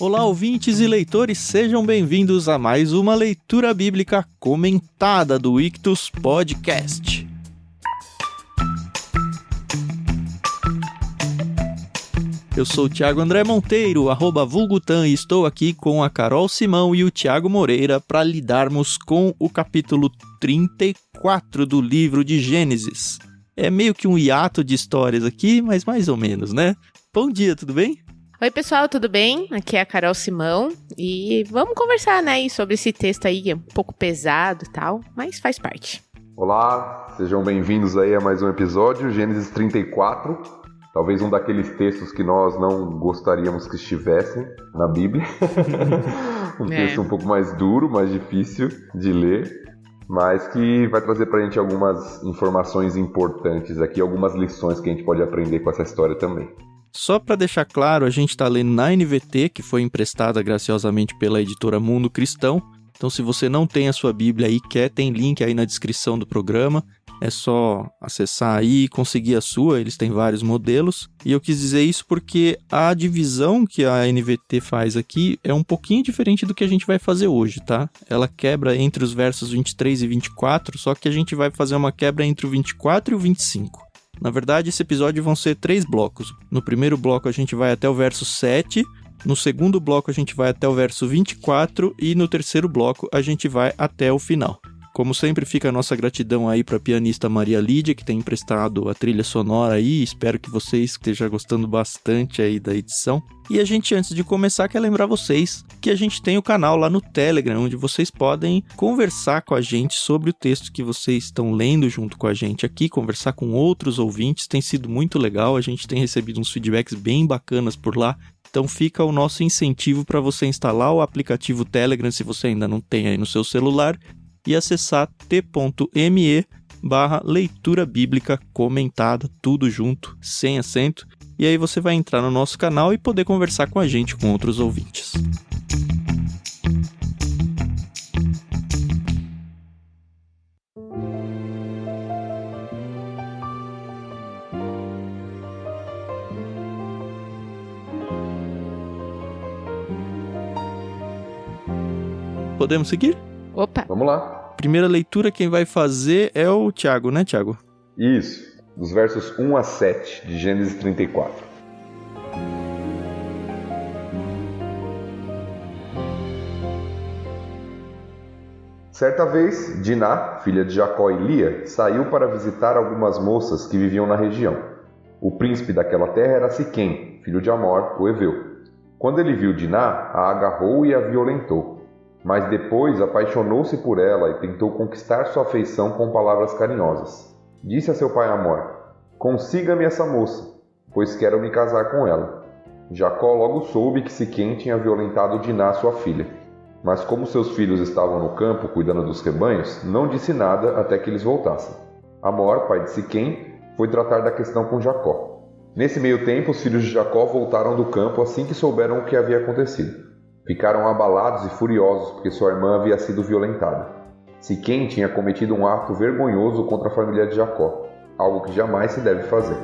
Olá, ouvintes e leitores, sejam bem-vindos a mais uma leitura bíblica comentada do Ictus Podcast. Eu sou o Thiago André Monteiro, @vulgutan, e estou aqui com a Carol Simão e o Thiago Moreira para lidarmos com o capítulo 34 do livro de Gênesis. É meio que um hiato de histórias aqui, mas mais ou menos, né? Bom dia, tudo bem? Oi pessoal, tudo bem? Aqui é a Carol Simão e vamos conversar, né, sobre esse texto aí, um pouco pesado e tal, mas faz parte. Olá, sejam bem-vindos aí a mais um episódio, Gênesis 34, talvez um daqueles textos que nós não gostaríamos que estivessem na Bíblia, texto um pouco mais duro, mais difícil de ler, mas que vai trazer pra gente algumas informações importantes aqui, algumas lições que a gente pode aprender com essa história também. Só para deixar claro, a gente está lendo na NVT, que foi emprestada graciosamente pela editora Mundo Cristão. Então, se você não tem a sua Bíblia aí, tem link aí na descrição do programa. É só acessar aí e conseguir a sua, eles têm vários modelos. E eu quis dizer isso porque a divisão que a NVT faz aqui é um pouquinho diferente do que a gente vai fazer hoje, tá? Ela quebra entre os versos 23 e 24, só que a gente vai fazer uma quebra entre o 24 e o 25. Na verdade, esse episódio vão ser 3 blocos. No primeiro bloco a gente vai até o verso 7, no segundo bloco a gente vai até o verso 24 e no terceiro bloco a gente vai até o final. Como sempre, fica a nossa gratidão aí para a pianista Maria Lídia, que tem emprestado a trilha sonora aí. Espero que vocês estejam gostando bastante aí da edição. E a gente, antes de começar, quer lembrar vocês que a gente tem o canal lá no Telegram, onde vocês podem conversar com a gente sobre o texto que vocês estão lendo junto com a gente aqui, conversar com outros ouvintes. Tem sido muito legal, a gente tem recebido uns feedbacks bem bacanas por lá. Então fica o nosso incentivo para você instalar o aplicativo Telegram, se você ainda não tem aí no seu celular, e acessar t.me/leitura bíblica comentada, tudo junto, sem acento, e aí você vai entrar no nosso canal e poder conversar com a gente, com outros ouvintes. Podemos seguir? Opa! Vamos lá. Primeira leitura, quem vai fazer é o Thiago, né, Thiago? Isso, dos versos 1 a 7 de Gênesis 34. Certa vez, Diná, filha de Jacó e Lia, saiu para visitar algumas moças que viviam na região. O príncipe daquela terra era Siquém, filho de Amor, o heveu. Quando ele viu Diná, a agarrou e a violentou. Mas depois apaixonou-se por ela e tentou conquistar sua afeição com palavras carinhosas. Disse a seu pai Amor: "Consiga-me essa moça, pois quero me casar com ela." Jacó logo soube que Siquém tinha violentado Diná, sua filha. Mas como seus filhos estavam no campo cuidando dos rebanhos, não disse nada até que eles voltassem. Amor, pai de Siquém, foi tratar da questão com Jacó. Nesse meio tempo, os filhos de Jacó voltaram do campo assim que souberam o que havia acontecido. Ficaram abalados e furiosos porque sua irmã havia sido violentada. Siquém tinha cometido um ato vergonhoso contra a família de Jacó, algo que jamais se deve fazer.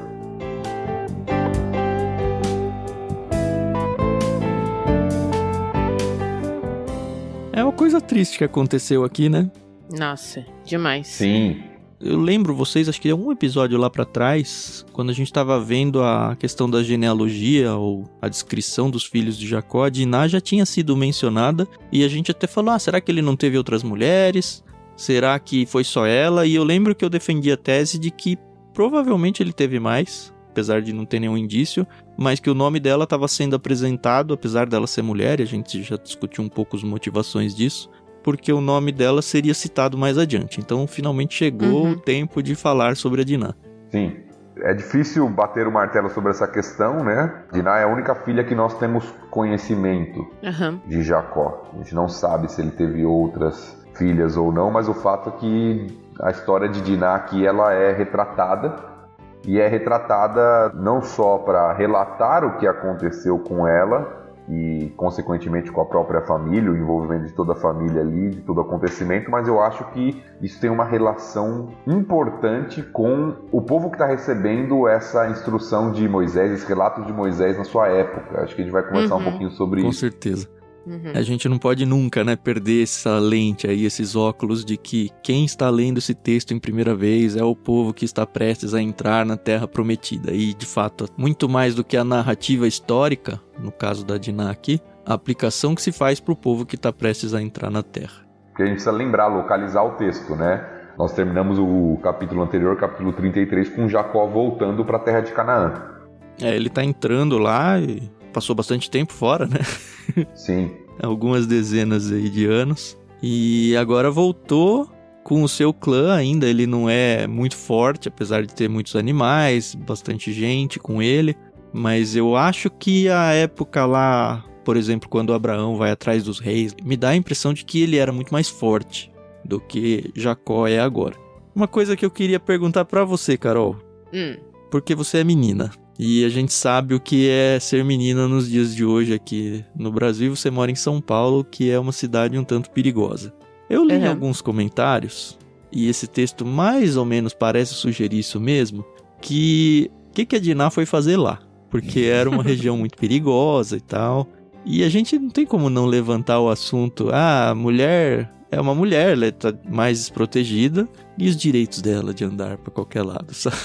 É uma coisa triste que aconteceu aqui, né? Nossa, demais. Sim. Eu lembro vocês, acho que um episódio lá pra trás, quando a gente tava vendo a questão da genealogia ou a descrição dos filhos de Jacó, a Diná já tinha sido mencionada e a gente até falou, será que ele não teve outras mulheres? Será que foi só ela? E eu lembro que eu defendi a tese de que provavelmente ele teve mais, apesar de não ter nenhum indício, mas que o nome dela estava sendo apresentado, apesar dela ser mulher, e a gente já discutiu um pouco as motivações disso, porque o nome dela seria citado mais adiante. Então, finalmente chegou o tempo de falar sobre a Diná. Sim. É difícil bater o martelo sobre essa questão, né? Diná é a única filha que nós temos conhecimento de Jacó. A gente não sabe se ele teve outras filhas ou não, mas o fato é que a história de Diná aqui ela é retratada, e é retratada não só para relatar o que aconteceu com ela, e consequentemente com a própria família, o envolvimento de toda a família ali, de todo acontecimento, mas eu acho que isso tem uma relação importante com o povo que está recebendo essa instrução de Moisés, esse relato de Moisés na sua época. Acho que a gente vai conversar um pouquinho sobre isso. Com certeza. A gente não pode nunca, né, perder essa lente aí, esses óculos de que quem está lendo esse texto em primeira vez é o povo que está prestes a entrar na Terra Prometida. E, de fato, muito mais do que a narrativa histórica, no caso da Diná aqui, a aplicação que se faz para o povo que está prestes a entrar na Terra. Porque a gente precisa lembrar, localizar o texto, né? Nós terminamos o capítulo anterior, capítulo 33, com Jacó voltando para a Terra de Canaã. Ele está entrando lá e passou bastante tempo fora, né? Sim. Algumas dezenas aí de anos. E agora voltou com o seu clã ainda. Ele não é muito forte, apesar de ter muitos animais, bastante gente com ele. Mas eu acho que a época lá, por exemplo, quando Abraão vai atrás dos reis, me dá a impressão de que ele era muito mais forte do que Jacó é agora. Uma coisa que eu queria perguntar pra você, Carol. Porque você é menina. E a gente sabe o que é ser menina nos dias de hoje aqui no Brasil. Você mora em São Paulo, que é uma cidade um tanto perigosa. Eu li alguns comentários, e esse texto mais ou menos parece sugerir isso mesmo, que a Diná foi fazer lá? Porque era uma região muito perigosa e tal. E a gente não tem como não levantar o assunto. A mulher é uma mulher, ela tá mais desprotegida. E os direitos dela de andar pra qualquer lado, sabe?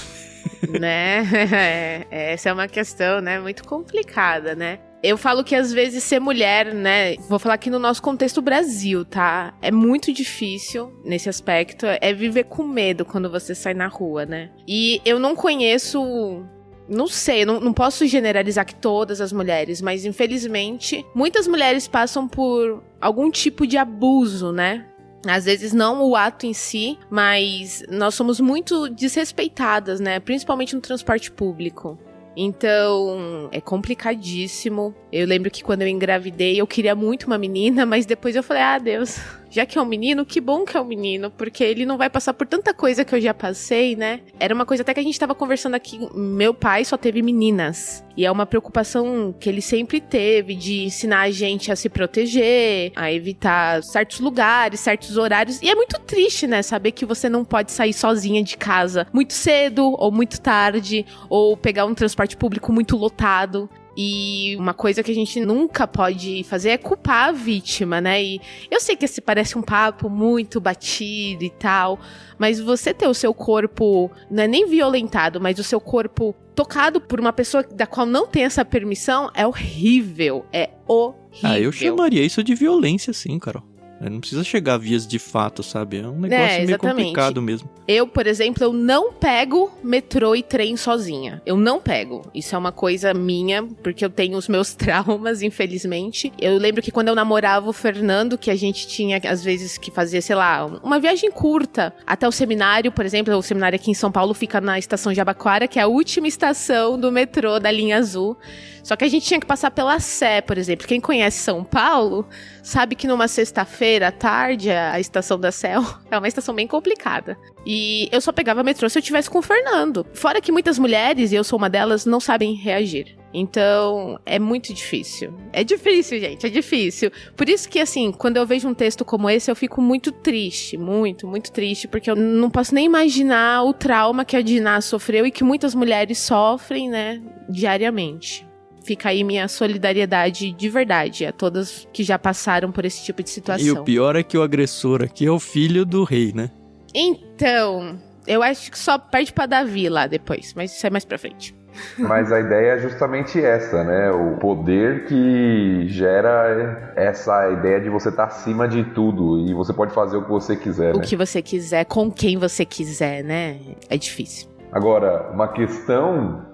Né? Essa é uma questão, né, muito complicada, né? Eu falo que às vezes ser mulher, né, vou falar aqui no nosso contexto Brasil, tá? É muito difícil nesse aspecto, é viver com medo quando você sai na rua, né? E eu não conheço, não sei, não posso generalizar que todas as mulheres, mas infelizmente muitas mulheres passam por algum tipo de abuso, né? Às vezes não o ato em si, mas nós somos muito desrespeitadas, né? Principalmente no transporte público. Então, é complicadíssimo. Eu lembro que quando eu engravidei, eu queria muito uma menina, mas depois eu falei, Deus, já que é um menino, que bom que é um menino, porque ele não vai passar por tanta coisa que eu já passei, né? Era uma coisa até que a gente tava conversando aqui, meu pai só teve meninas. E é uma preocupação que ele sempre teve de ensinar a gente a se proteger, a evitar certos lugares, certos horários. E é muito triste, né? Saber que você não pode sair sozinha de casa muito cedo ou muito tarde, ou pegar um transporte público muito lotado. E uma coisa que a gente nunca pode fazer é culpar a vítima, né? E eu sei que esse parece um papo muito batido e tal, mas você ter o seu corpo, não é nem violentado, mas o seu corpo tocado por uma pessoa da qual não tem essa permissão é horrível, é horrível. Eu chamaria isso de violência, sim, Carol. Não precisa chegar a vias de fato, sabe? É um negócio meio complicado mesmo. Eu, por exemplo, eu não pego metrô e trem sozinha. Eu não pego. Isso é uma coisa minha, porque eu tenho os meus traumas, infelizmente. Eu lembro que quando eu namorava o Fernando, que a gente tinha, às vezes, que fazer, sei lá, uma viagem curta até o seminário, por exemplo. O seminário aqui em São Paulo fica na estação de Jabaquara, que é a última estação do metrô da linha azul. Só que a gente tinha que passar pela Sé, por exemplo. Quem conhece São Paulo sabe que numa sexta-feira à tarde a estação da Sé é uma estação bem complicada. E eu só pegava metrô se eu estivesse com o Fernando. Fora que muitas mulheres, e eu sou uma delas, não sabem reagir. Então, é muito difícil. É difícil, gente, é difícil. Por isso que, assim, quando eu vejo um texto como esse, eu fico muito triste, muito, muito triste, porque eu não posso nem imaginar o trauma que a Diná sofreu e que muitas mulheres sofrem, né, diariamente. Fica aí minha solidariedade de verdade a todas que já passaram por esse tipo de situação. E o pior é que o agressor aqui é o filho do rei, né? Então, eu acho que só perde pra Davi lá depois, mas isso é mais pra frente. Mas a ideia é justamente essa, né? O poder que gera essa ideia de você estar acima de tudo e você pode fazer o que você quiser, O né? que você quiser, com quem você quiser, né? É difícil. Agora, uma questão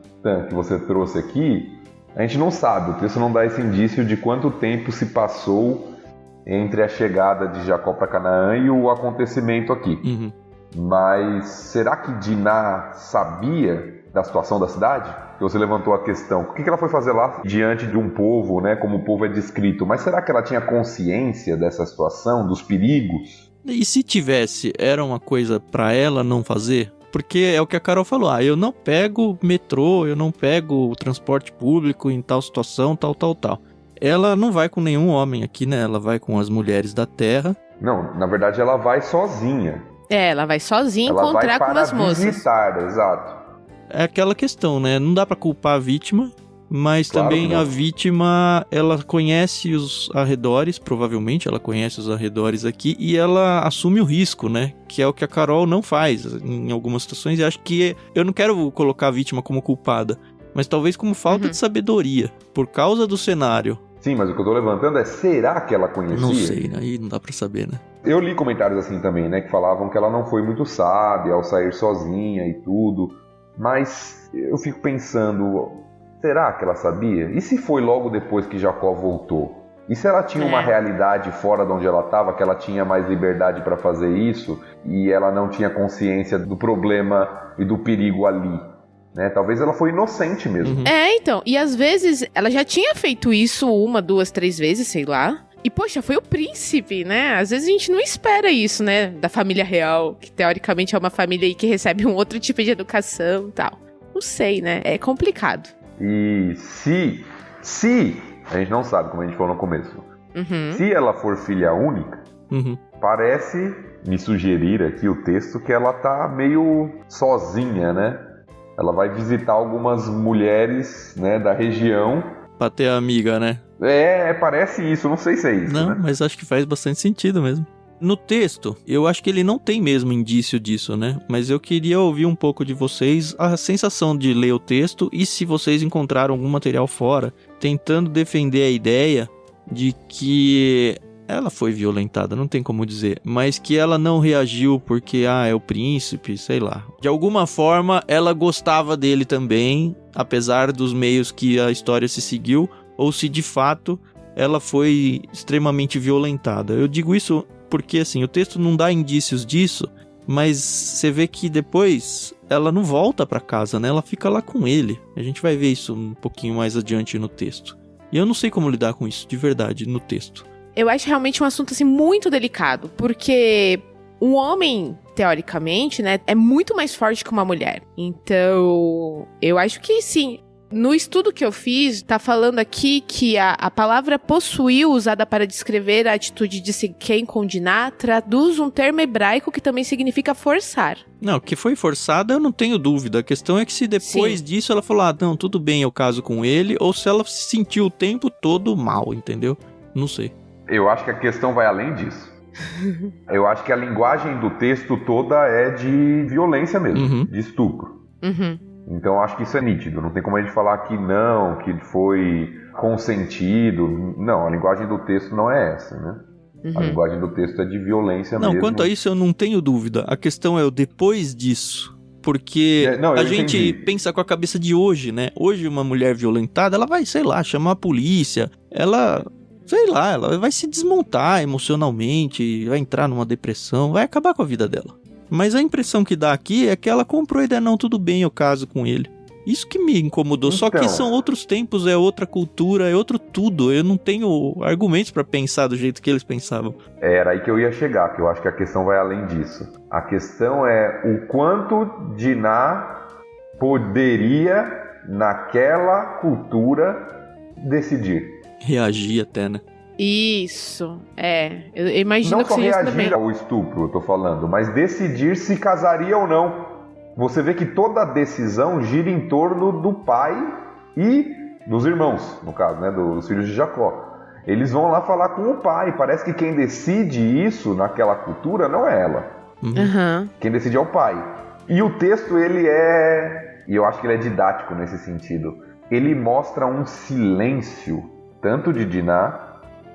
que você trouxe aqui, a gente não sabe, o texto não dá esse indício de quanto tempo se passou entre a chegada de Jacó para Canaã e o acontecimento aqui. Uhum. Mas será que Diná sabia da situação da cidade? Que você levantou a questão. O que ela foi fazer lá diante de um povo, né? Como o povo é descrito. Mas será que ela tinha consciência dessa situação, dos perigos? E se tivesse, era uma coisa pra ela não fazer? Porque é o que a Carol falou, eu não pego metrô, eu não pego o transporte público em tal situação, tal. ela não vai com nenhum homem aqui, né? Ela vai com as mulheres da terra. Não, na verdade ela vai sozinha. Ela vai sozinha Ela encontrar vai com umas para moças. visitar, exato. É aquela questão, né? Não dá pra culpar a vítima, mas Claro também que não. a vítima, ela conhece os arredores, provavelmente ela conhece os arredores aqui, e ela assume o risco, né? Que é o que a Carol não faz em algumas situações, e acho que eu não quero colocar a vítima como culpada, mas talvez como falta de sabedoria, por causa do cenário. Sim, mas o que eu tô levantando é, será que ela conhecia? Não sei, aí não dá pra saber, né? Eu li comentários assim também, né, que falavam que ela não foi muito sábia ao sair sozinha e tudo, mas eu fico pensando, será que ela sabia? E se foi logo depois que Jacó voltou? E se ela tinha uma realidade fora de onde ela estava, que ela tinha mais liberdade para fazer isso e ela não tinha consciência do problema e do perigo ali? Né? Talvez ela foi inocente mesmo. Então, e às vezes ela já tinha feito isso 1, 2, 3 vezes, sei lá. E, poxa, foi o príncipe, né? Às vezes a gente não espera isso, né? Da família real, que teoricamente é uma família aí que recebe um outro tipo de educação e tal. Não sei, né? É complicado. E se a gente não sabe, como a gente falou no começo, se ela for filha única, parece me sugerir aqui o texto que ela tá meio sozinha, né? Ela vai visitar algumas mulheres, né, da região. Pra ter amiga, né? Parece isso, não sei se é isso, Não, né? mas acho que faz bastante sentido mesmo. No texto, eu acho que ele não tem mesmo indício disso, né? Mas eu queria ouvir um pouco de vocês a sensação de ler o texto e se vocês encontraram algum material fora, tentando defender a ideia de que ela foi violentada, não tem como dizer, mas que ela não reagiu porque, é o príncipe, sei lá. De alguma forma, ela gostava dele também, apesar dos meios que a história se seguiu, ou se de fato ela foi extremamente violentada. Eu digo isso porque, assim, o texto não dá indícios disso, mas você vê que depois ela não volta pra casa, né? Ela fica lá com ele. A gente vai ver isso um pouquinho mais adiante no texto. E eu não sei como lidar com isso, de verdade, no texto. Eu acho realmente um assunto, assim, muito delicado, porque um homem, teoricamente, né, é muito mais forte que uma mulher. Então, eu acho que sim. No estudo que eu fiz, tá falando aqui que a palavra possuiu, usada para descrever a atitude de quem condenar, traduz um termo hebraico que também significa forçar. Não, que foi forçada eu não tenho dúvida. A questão é que se depois disso ela falou, não, tudo bem, eu caso com ele, ou se ela se sentiu o tempo todo mal, entendeu? Não sei. Eu acho que a questão vai além disso. Eu acho que a linguagem do texto toda é de violência mesmo, de estupro. Então eu acho que isso é nítido. Não tem como a gente falar que não, que foi consentido. Não, a linguagem do texto não é essa, né? A linguagem do texto é de violência mesmo. Não, quanto a isso eu não tenho dúvida. A questão é o depois disso. Porque a gente pensa com a cabeça de hoje, né? Hoje uma mulher violentada, ela vai, sei lá, chamar a polícia. Ela vai se desmontar emocionalmente, vai entrar numa depressão, vai acabar com a vida dela. Mas a impressão que dá aqui é que ela comprou a ideia, não, tudo bem, eu caso com ele. Isso que me incomodou, só que são outros tempos, é outra cultura, é outro tudo. Eu não tenho argumentos pra pensar do jeito que eles pensavam. Era aí que eu ia chegar, que eu acho que a questão vai além disso. A questão é o quanto Diná poderia, naquela cultura, decidir. Reagir até, né? Isso, eu imagino que seja isso também. Não só reagir ao estupro, eu tô falando, mas decidir se casaria ou não. Você vê que toda a decisão gira em torno do pai e dos irmãos, no caso, né, dos filhos de Jacó. Eles vão lá falar com o pai. Parece que quem decide isso naquela cultura não é ela. Quem decide é o pai. E o texto, e eu acho que ele é didático nesse sentido, ele mostra um silêncio, tanto de Diná,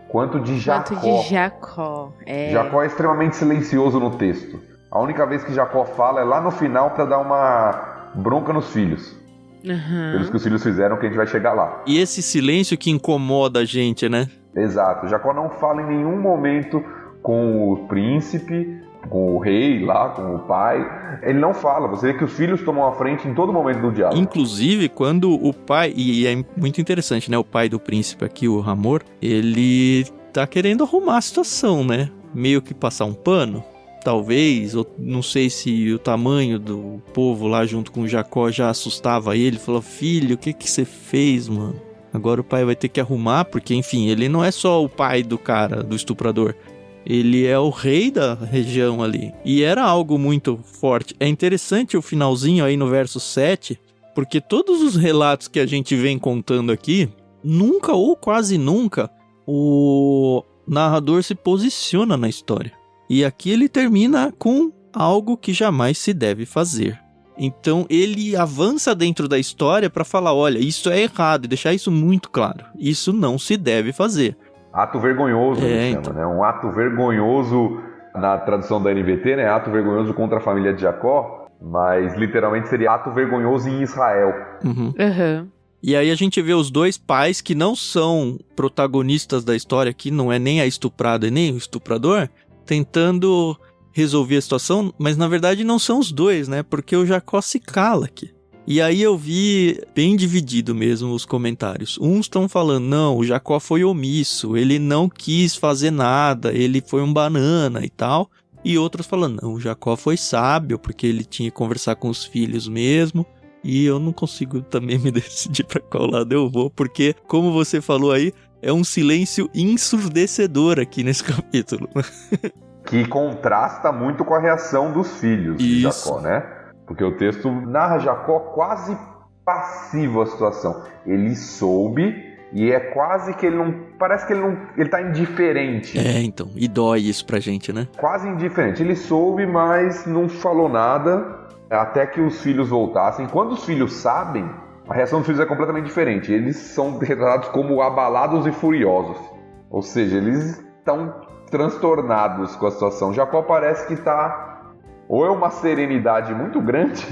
quanto de Jacó. Jacó é extremamente silencioso no texto. A única vez que Jacó fala é lá no final para dar uma bronca nos filhos. Pelos que os filhos fizeram, que a gente vai chegar lá. E esse silêncio que incomoda a gente, né? Exato. Jacó não fala em nenhum momento com o príncipe, com o rei lá, com o pai. Ele não fala. Você vê que os filhos tomam a frente em todo momento do diálogo. Inclusive, quando o pai... E é muito interessante, né? O pai do príncipe aqui, o Hamor, ele tá querendo arrumar a situação, né? Meio que passar um pano. Talvez, ou não sei se o tamanho do povo lá junto com Jacó já assustava ele. Falou, filho, o que você fez, mano? Agora o pai vai ter que arrumar, porque, enfim, ele não é só o pai do cara, do estuprador. Ele é o rei da região ali. E era algo muito forte. É interessante o finalzinho aí no verso 7, porque todos os relatos que a gente vem contando aqui, nunca ou quase nunca, o narrador se posiciona na história. E aqui ele termina com algo que jamais se deve fazer. Então ele avança dentro da história para falar, olha, isso é errado, e deixar isso muito claro. Isso não se deve fazer. Ato vergonhoso, ele chama, né? Um ato vergonhoso, na tradução da NVT, né? Ato vergonhoso contra a família de Jacó, mas literalmente seria ato vergonhoso em Israel. Uhum. Uhum. E aí a gente vê os dois pais que não são protagonistas da história aqui, não é nem a estuprada e nem o estuprador, tentando resolver a situação, mas na verdade não são os dois, né? Porque o Jacó se cala aqui. E aí eu vi bem dividido mesmo os comentários. Uns estão falando, não, o Jacó foi omisso, ele não quis fazer nada, ele foi um banana e tal. E outros falando, não, o Jacó foi sábio, porque ele tinha que conversar com os filhos mesmo. E eu não consigo também me decidir para qual lado eu vou, porque, como você falou aí, é um silêncio ensurdecedor aqui nesse capítulo. Que contrasta muito com a reação dos filhos de Jacó, né? Porque o texto narra Jacó quase passivo a situação. Ele soube e é quase que ele não... Parece que ele tá indiferente. É, então, e dói isso pra gente, né? Quase indiferente. Ele soube, mas não falou nada até que os filhos voltassem. Quando os filhos sabem, a reação dos filhos é completamente diferente. Eles são retratados como abalados e furiosos. Ou seja, eles estão transtornados com a situação. Jacó parece que está... Ou é uma serenidade muito grande,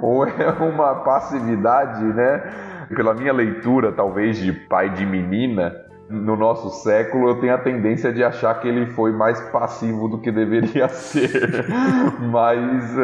ou é uma passividade, né? Pela minha leitura, talvez, de pai de menina, no nosso século, eu tenho a tendência de achar que ele foi mais passivo do que deveria ser. Mas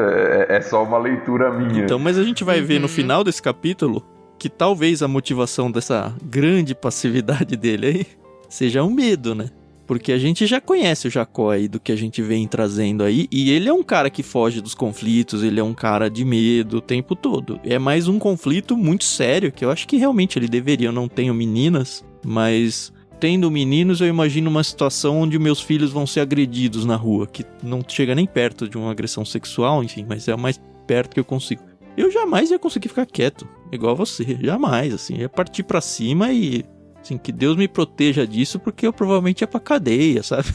é só uma leitura minha. Então, mas a gente vai ver no final desse capítulo que talvez a motivação dessa grande passividade dele aí seja o medo, né? Porque a gente já conhece o Jacó aí do que a gente vem trazendo aí. E ele é um cara que foge dos conflitos, ele é um cara de medo o tempo todo. É mais um conflito muito sério, que eu acho que realmente ele deveria. Eu não tenho meninas, mas tendo meninos eu imagino uma situação onde meus filhos vão ser agredidos na rua. Que não chega nem perto de uma agressão sexual, enfim, mas é o mais perto que eu consigo. Eu jamais ia conseguir ficar quieto, igual você. Jamais, assim. Ia partir pra cima e... Assim, que Deus me proteja disso, porque eu provavelmente ia pra cadeia, sabe?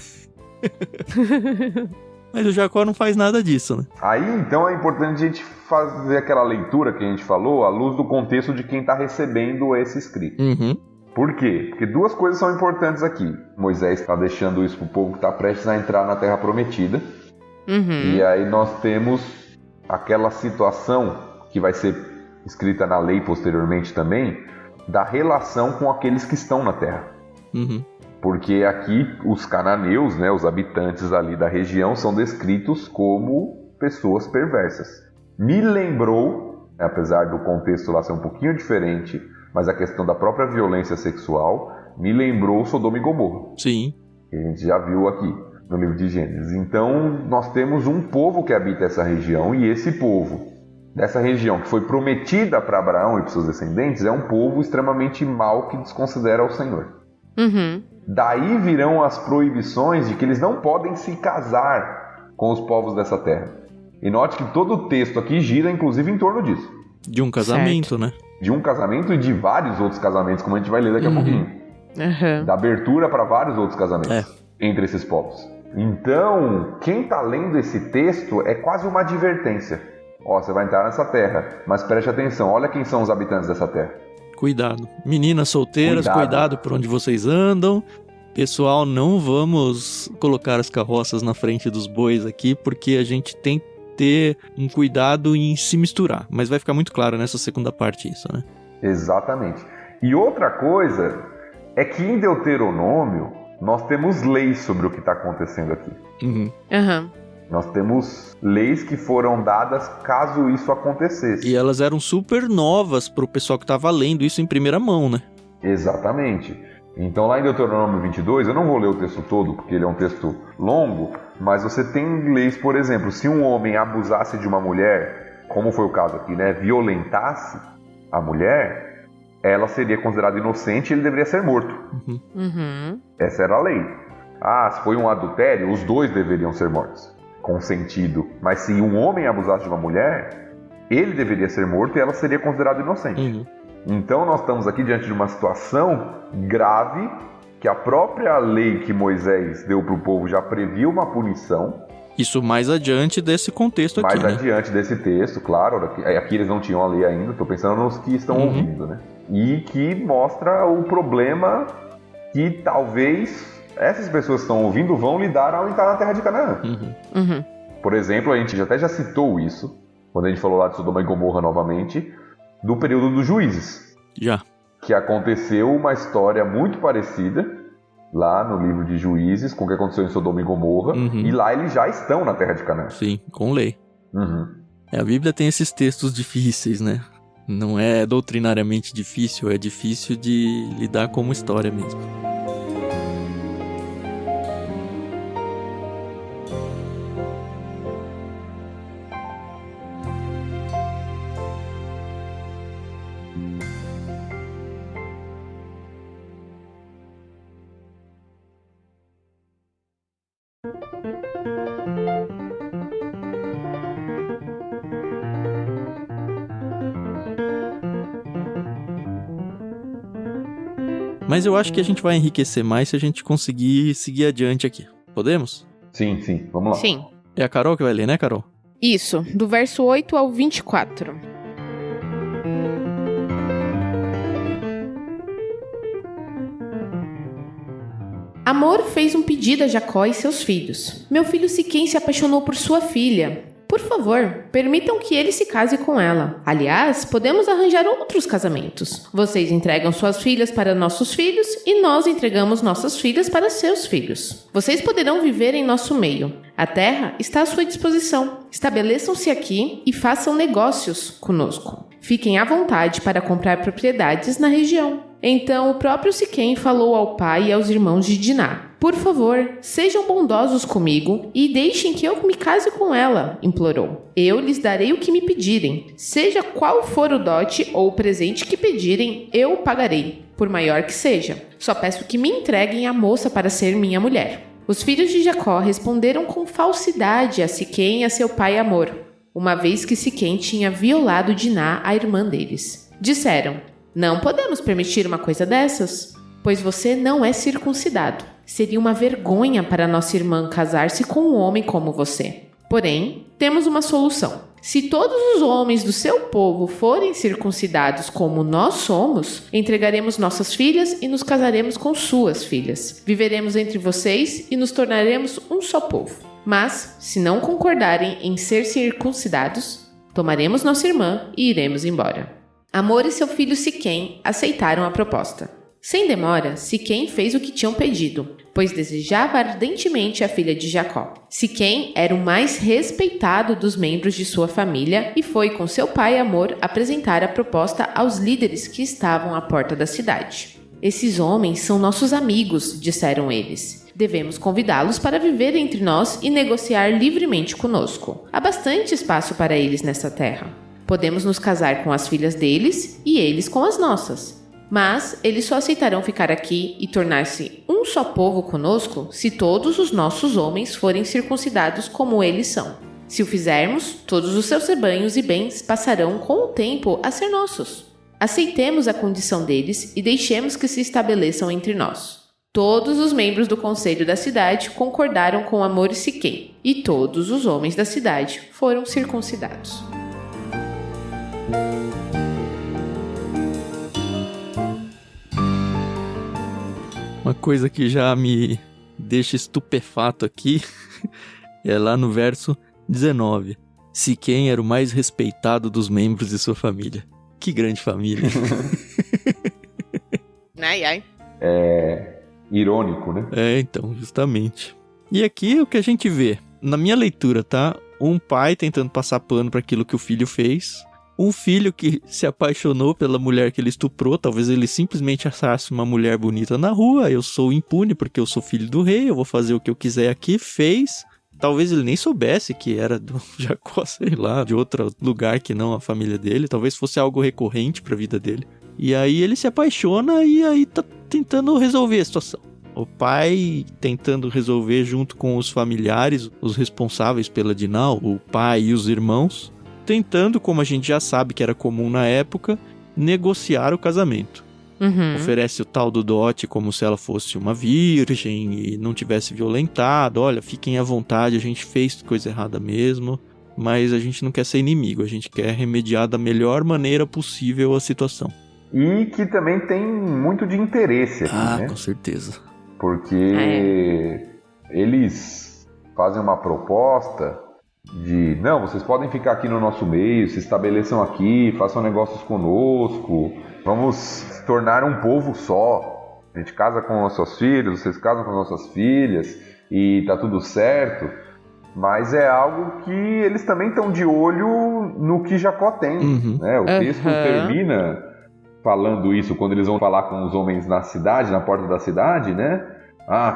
Mas o Jacó não faz nada disso, né? Aí, então, é importante a gente fazer aquela leitura que a gente falou à luz do contexto de quem está recebendo esse escrito. Uhum. Por quê? Porque duas coisas são importantes aqui. Moisés está deixando isso para o povo que está prestes a entrar na Terra Prometida. Uhum. E aí nós temos aquela situação que vai ser escrita na lei posteriormente também, da relação com aqueles que estão na terra. Uhum. Porque aqui os cananeus, né, os habitantes ali da região, são descritos como pessoas perversas. Me lembrou, apesar do contexto lá ser um pouquinho diferente, mas a questão da própria violência sexual, me lembrou Sodoma e Gomorra. Sim. Que a gente já viu aqui no livro de Gênesis. Então nós temos um povo que habita essa região, e esse povo dessa região que foi prometida para Abraão e para seus descendentes é um povo extremamente mau que desconsidera o Senhor. Uhum. Daí virão as proibições de que eles não podem se casar com os povos dessa terra. E note que todo o texto aqui gira inclusive em torno disso. De um casamento, certo. Né? De um casamento e de vários outros casamentos, como a gente vai ler daqui a pouquinho. Uhum. Da abertura para vários outros casamentos entre esses povos. Então, quem está lendo esse texto é quase uma advertência. Ó, você vai entrar nessa terra, mas preste atenção, olha quem são os habitantes dessa terra. Cuidado. Meninas solteiras, cuidado por onde vocês andam. Pessoal, não vamos colocar as carroças na frente dos bois aqui, porque a gente tem que ter um cuidado em se misturar. Mas vai ficar muito claro nessa segunda parte isso, né? Exatamente. E outra coisa é que em Deuteronômio nós temos leis sobre o que está acontecendo aqui. Uhum. Uhum. Nós temos leis que foram dadas caso isso acontecesse. E elas eram super novas para o pessoal que estava lendo isso em primeira mão, né? Exatamente. Então lá em Deuteronômio 22, eu não vou ler o texto todo porque ele é um texto longo, mas você tem leis, por exemplo, se um homem abusasse de uma mulher, como foi o caso aqui, né, violentasse a mulher, ela seria considerada inocente e ele deveria ser morto. Uhum. Essa era a lei. Se foi um adultério, os dois deveriam ser mortos. Consentido. Mas se um homem abusasse de uma mulher, ele deveria ser morto e ela seria considerada inocente. Então nós estamos aqui diante de uma situação grave, que a própria lei que Moisés deu para o povo já previa uma punição. Isso mais adiante desse contexto aqui, Mais adiante desse texto, claro. Aqui eles não tinham a lei ainda, estou pensando nos que estão ouvindo, né? E que mostra o problema que talvez essas pessoas que estão ouvindo vão lidar ao entrar na terra de Canaã. Por exemplo, a gente até já citou isso, quando a gente falou lá de Sodoma e Gomorra novamente, do período dos juízes. Já. Que aconteceu uma história muito parecida lá no livro de Juízes com o que aconteceu em Sodoma e Gomorra. E lá eles já estão na terra de Canaã. Sim, com lei. A Bíblia tem esses textos difíceis, né? Não é doutrinariamente difícil, é difícil de lidar como história mesmo. Mas eu acho que a gente vai enriquecer mais se a gente conseguir seguir adiante aqui. Podemos? Sim, vamos lá. Sim. É a Carol que vai ler, né, Carol? Isso, do verso 8 ao 24. Amor fez um pedido a Jacó e seus filhos. Meu filho Siquém se apaixonou por sua filha. Por favor, permitam que ele se case com ela. Aliás, podemos arranjar outros casamentos. Vocês entregam suas filhas para nossos filhos e nós entregamos nossas filhas para seus filhos. Vocês poderão viver em nosso meio. A terra está à sua disposição. Estabeleçam-se aqui e façam negócios conosco. Fiquem à vontade para comprar propriedades na região. Então o próprio Siquém falou ao pai e aos irmãos de Diná. Por favor, sejam bondosos comigo e deixem que eu me case com ela, implorou. Eu lhes darei o que me pedirem. Seja qual for o dote ou o presente que pedirem, eu o pagarei, por maior que seja. Só peço que me entreguem a moça para ser minha mulher. Os filhos de Jacó responderam com falsidade a Siquém e a seu pai Amor, uma vez que Siquém tinha violado Diná, a irmã deles. Disseram: não podemos permitir uma coisa dessas, pois você não é circuncidado. Seria uma vergonha para nossa irmã casar-se com um homem como você. Porém, temos uma solução. Se todos os homens do seu povo forem circuncidados como nós somos, entregaremos nossas filhas e nos casaremos com suas filhas. Viveremos entre vocês e nos tornaremos um só povo. Mas, se não concordarem em ser circuncidados, tomaremos nossa irmã e iremos embora. Amor e seu filho Siquém aceitaram a proposta. Sem demora, Siquém fez o que tinham pedido, pois desejava ardentemente a filha de Jacó. Siquém era o mais respeitado dos membros de sua família e foi com seu pai Amor apresentar a proposta aos líderes que estavam à porta da cidade. Esses homens são nossos amigos, disseram eles. Devemos convidá-los para viver entre nós e negociar livremente conosco. Há bastante espaço para eles nessa terra. Podemos nos casar com as filhas deles e eles com as nossas. Mas eles só aceitarão ficar aqui e tornar-se um só povo conosco se todos os nossos homens forem circuncidados como eles são. Se o fizermos, todos os seus rebanhos e bens passarão com o tempo a ser nossos. Aceitemos a condição deles e deixemos que se estabeleçam entre nós. Todos os membros do conselho da cidade concordaram com Amor e Siquém, e todos os homens da cidade foram circuncidados. Uma coisa que já me deixa estupefato aqui é lá no verso 19. Siquém era o mais respeitado dos membros de sua família. Que grande família. Ai, ai. É irônico, né? É, então, justamente. E aqui o que a gente vê, na minha leitura, tá? Um pai tentando passar pano para aquilo que o filho fez. Um filho que se apaixonou pela mulher que ele estuprou. Talvez ele simplesmente achasse uma mulher bonita na rua. Eu sou impune porque eu sou filho do rei. Eu vou fazer o que eu quiser aqui. Fez. Talvez ele nem soubesse que era do Jacó, sei lá, de outro lugar que não a família dele. Talvez fosse algo recorrente para a vida dele. E aí ele se apaixona e aí tá tentando resolver a situação. O pai tentando resolver junto com os familiares, os responsáveis pela Dinah, o pai e os irmãos, tentando, como a gente já sabe que era comum na época, negociar o casamento. Oferece o tal do dote como se ela fosse uma virgem e não tivesse violentado. Olha, fiquem à vontade, a gente fez coisa errada mesmo, mas a gente não quer ser inimigo, a gente quer remediar da melhor maneira possível a situação. E que também tem muito de interesse aqui, né? Com certeza. Porque eles fazem uma proposta de, não, vocês podem ficar aqui no nosso meio, se estabeleçam aqui, façam negócios conosco, vamos se tornar um povo só. A gente casa com os seus filhos, vocês casam com as nossas filhas e tá tudo certo. Mas é algo que eles também estão de olho no que Jacó tem. Né? O texto termina falando isso quando eles vão falar com os homens na cidade, na porta da cidade, né?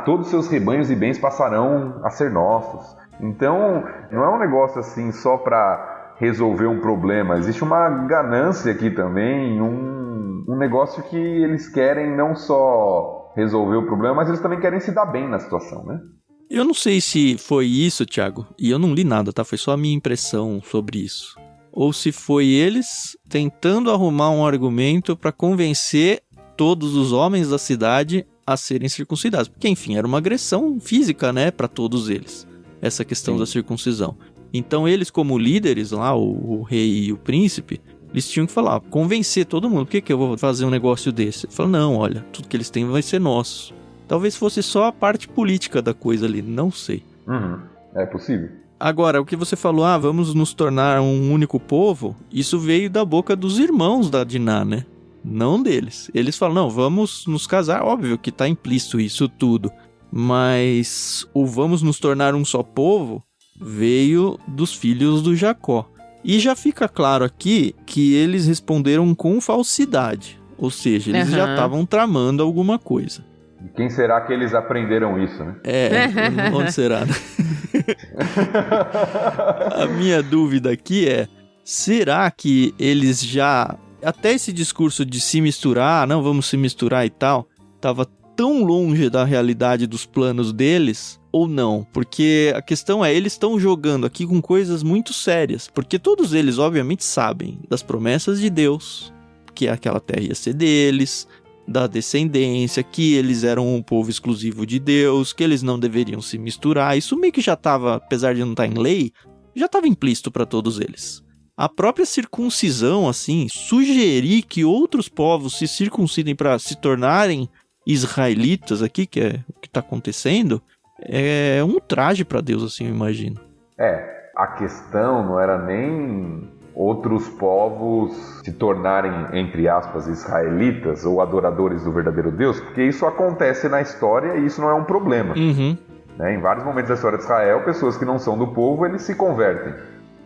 Todos os seus rebanhos e bens passarão a ser nossos. Então, não é um negócio assim só para resolver um problema. Existe uma ganância aqui também, um negócio que eles querem não só resolver o problema, mas eles também querem se dar bem na situação, né? Eu não sei se foi isso, Thiago, e eu não li nada, tá? Foi só a minha impressão sobre isso. Ou se foi eles tentando arrumar um argumento para convencer todos os homens da cidade a serem circuncidados. Porque, enfim, era uma agressão física, né, para todos eles, essa questão da circuncisão. Então, eles como líderes lá, o rei e o príncipe, eles tinham que falar, convencer todo mundo. Por que eu vou fazer um negócio desse? Ele falou, não, olha, tudo que eles têm vai ser nosso. Talvez fosse só a parte política da coisa ali, não sei. É possível. Agora, o que você falou, vamos nos tornar um único povo, isso veio da boca dos irmãos da Dinah, né? Não deles. Eles falam, não, vamos nos casar, óbvio que tá implícito isso tudo. Mas o vamos nos tornar um só povo veio dos filhos do Jacó. E já fica claro aqui que eles responderam com falsidade. Ou seja, eles já estavam tramando alguma coisa. De quem será que eles aprenderam isso, né? Onde será, né? A minha dúvida aqui é, será que eles já... Até esse discurso de se misturar, não vamos se misturar e tal, estava tão longe da realidade dos planos deles ou não? Porque a questão é, eles estão jogando aqui com coisas muito sérias. Porque todos eles, obviamente, sabem das promessas de Deus, que aquela terra ia ser deles, da descendência, que eles eram um povo exclusivo de Deus, que eles não deveriam se misturar. Isso meio que já estava, apesar de não estar em lei, já estava implícito para todos eles. A própria circuncisão, assim, sugerir que outros povos se circuncidem para se tornarem israelitas aqui, que é o que está acontecendo, é um traje para Deus, assim, eu imagino. A questão não era nem outros povos se tornarem, entre aspas, israelitas ou adoradores do verdadeiro Deus, porque isso acontece na história e isso não é um problema. Né? Em vários momentos da história de Israel, pessoas que não são do povo, eles se convertem.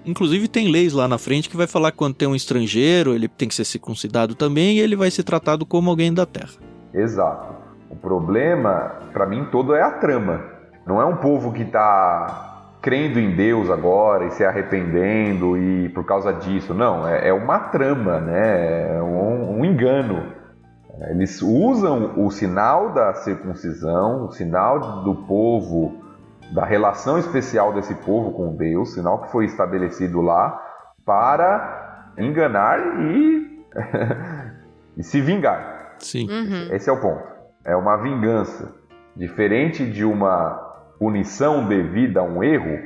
Inclusive tem leis lá na frente que vai falar que quando tem um estrangeiro, ele tem que ser circuncidado também e ele vai ser tratado como alguém da terra. Exato. O problema, para mim, todo é a trama. Não é um povo que está crendo em Deus agora e se arrependendo e por causa disso. Não, é uma trama, né? É um engano. Eles usam o sinal da circuncisão, o sinal do povo, da relação especial desse povo com Deus, sinal que foi estabelecido lá, para enganar e se vingar. Sim. Esse é o ponto. É uma vingança. Diferente de uma punição devida a um erro,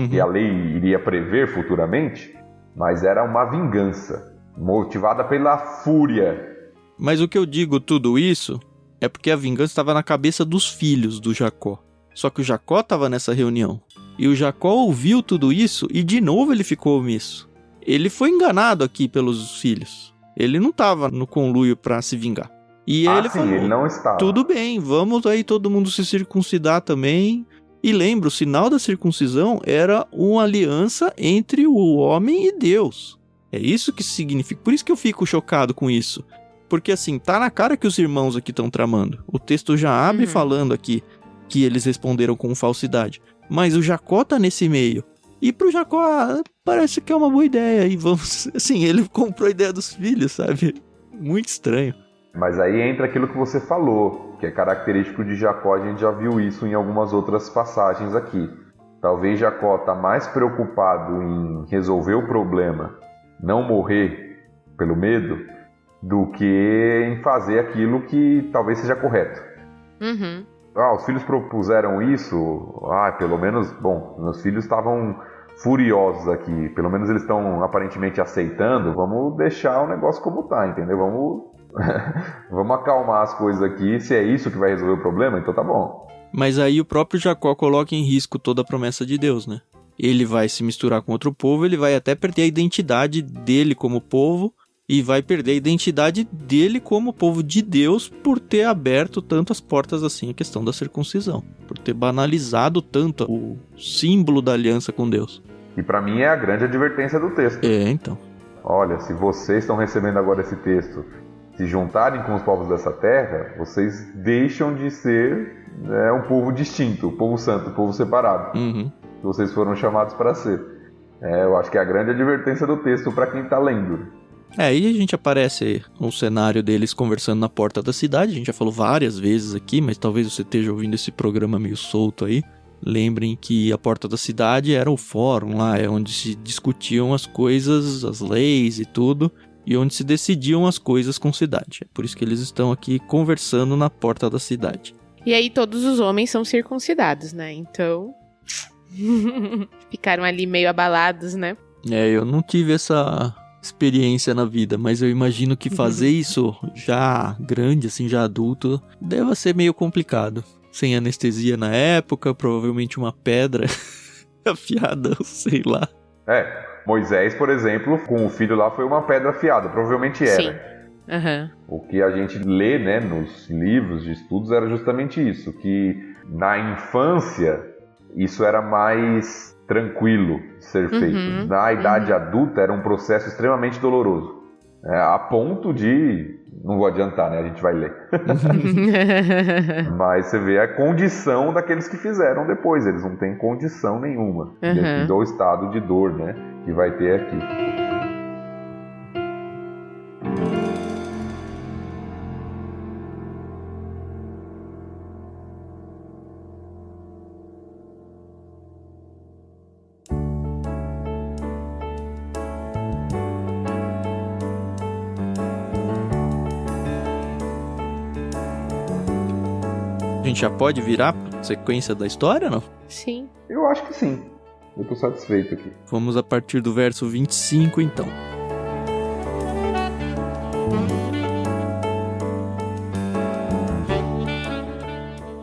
que a lei iria prever futuramente, mas era uma vingança, motivada pela fúria. Mas o que eu digo tudo isso é porque a vingança estava na cabeça dos filhos do Jacó. Só que o Jacó estava nessa reunião. E o Jacó ouviu tudo isso e de novo ele ficou omisso. Ele foi enganado aqui pelos filhos. Ele não estava no conluio para se vingar. E ele falou, ele não estava. Tudo bem, vamos aí todo mundo se circuncidar também. E lembra, o sinal da circuncisão era uma aliança entre o homem e Deus. É isso que significa. Por isso que eu fico chocado com isso. Porque assim, tá na cara que os irmãos aqui estão tramando. O texto já abre falando aqui que eles responderam com falsidade. Mas o Jacó tá nesse meio. E pro Jacó, parece que é uma boa ideia. E vamos... Assim, ele comprou a ideia dos filhos, sabe? Muito estranho. Mas aí entra aquilo que você falou, que é característico de Jacó, a gente já viu isso em algumas outras passagens aqui. Talvez Jacó está mais preocupado em resolver o problema, não morrer pelo medo, do que em fazer aquilo que talvez seja correto. Uhum. Os filhos propuseram isso, pelo menos, meus filhos estavam furiosos aqui, pelo menos eles estão aparentemente aceitando, vamos deixar o negócio como tá, entendeu? Vamos acalmar as coisas aqui, se é isso que vai resolver o problema, então tá bom. Mas aí o próprio Jacó coloca em risco toda a promessa de Deus, né? Ele vai se misturar com outro povo, ele vai até perder a identidade dele como povo e vai perder a identidade dele como povo de Deus por ter aberto tanto as portas assim a questão da circuncisão, por ter banalizado tanto o símbolo da aliança com Deus. E pra mim é a grande advertência do texto. Então. Olha, se vocês estão recebendo agora esse texto, se juntarem com os povos dessa terra, vocês deixam de ser um povo distinto, o povo santo, o povo separado, Uhum. que vocês foram chamados para ser. Eu acho que é a grande advertência do texto para quem está lendo. Aí a gente aparece um cenário deles conversando na porta da cidade, a gente já falou várias vezes aqui, mas talvez você esteja ouvindo esse programa meio solto aí. Lembrem que a porta da cidade era o fórum lá, é onde se discutiam as coisas, as leis e tudo, e onde se decidiam as coisas com cidade. É por isso que eles estão aqui conversando na porta da cidade. E aí todos os homens são circuncidados, né? Então... ficaram ali meio abalados, né? Eu não tive essa experiência na vida, mas eu imagino que fazer isso já grande, assim, já adulto, deva ser meio complicado. Sem anestesia na época, provavelmente uma pedra afiada, sei lá. Moisés, por exemplo, com o filho lá foi uma pedra afiada, provavelmente era. Sim. Uhum. O que a gente lê, né, nos livros de estudos era justamente isso, que na infância isso era mais tranquilo de ser feito. Na idade adulta era um processo extremamente doloroso, a ponto de... Não vou adiantar, né? A gente vai ler. Mas você vê a condição daqueles que fizeram depois. Eles não têm condição nenhuma devido ao estado de dor, né? Que vai ter aqui. A gente já pode virar pra sequência da história, não? Sim. Eu acho que sim. Eu tô satisfeito aqui. Vamos a partir do verso 25, então.